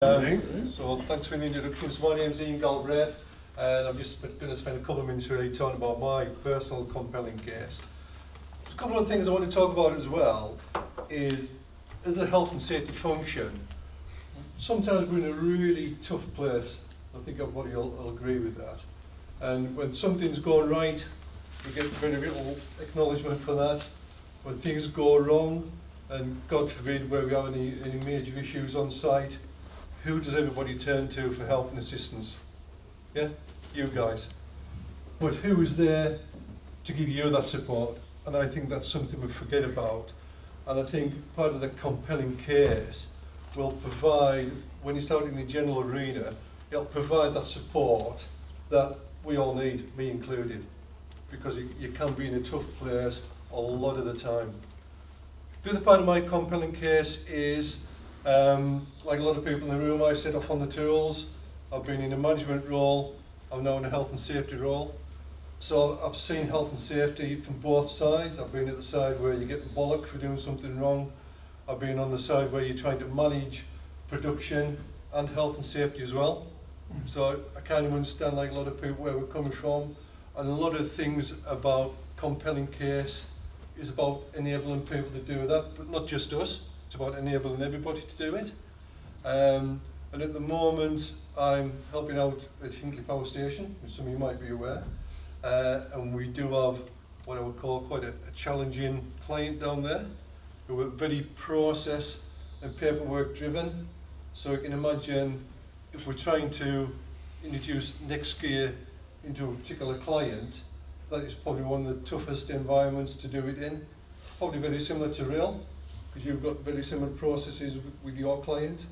So thanks for the introduction. So my name's Ian Galbraith, and I'm just going to spend a couple of minutes really talking about my personal compelling case. A couple of things I want to talk about as well is, as a health and safety function, sometimes we're in a really tough place. I think everybody will agree with that. And when something's going right, we get very little acknowledgement for that. When things go wrong, and God forbid where we have any major issues on site, who does everybody turn to for help and assistance? Yeah, you guys. But who is there to give you that support? And I think that's something we forget about. And I think part of the compelling case will provide, when it's out in the general arena, it'll provide that support that we all need, me included, because you can be in a tough place a lot of the time. The other part of my compelling case is, like a lot of people in the room, I set off on the tools. I've been in a management role, I'm now in a health and safety role. So I've seen health and safety from both sides. I've been at the side where you get bollocked for doing something wrong. I've been on the side where you're trying to manage production and health and safety as well. So I kind of understand, like a lot of people, where we're coming from. And a lot of things about compelling case is about enabling people to do that, but not just us. It's about enabling everybody to do it. And at the moment, I'm helping out at Hinkley Power Station, which some of you might be aware. And we do have what I would call quite a challenging client down there, who are very process and paperwork driven. So you can imagine if we're trying to introduce next gear into a particular client, that is probably one of the toughest environments to do it in. Probably very similar to rail, because you've got very similar processes with your client.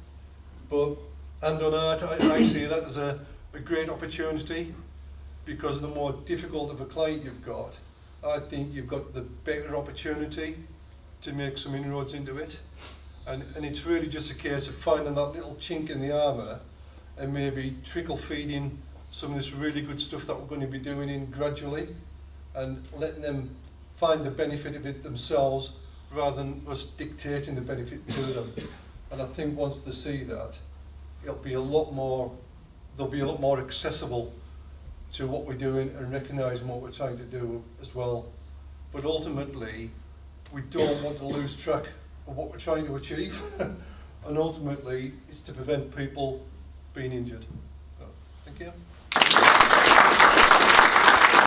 But hand on heart, I see that as a great opportunity, because the more difficult of a client you've got, I think you've got the better opportunity to make some inroads into it. And it's really just a case of finding that little chink in the armour and maybe trickle feeding some of this really good stuff that we're going to be doing in gradually, and letting them find the benefit of it themselves rather than us dictating the benefit to them. And I think once they see that, it'll be a lot more, they'll be a lot more accessible to what we're doing and recognising what we're trying to do as well. But ultimately, we don't want to lose track of what we're trying to achieve. And ultimately, it's to prevent people being injured. So, thank you.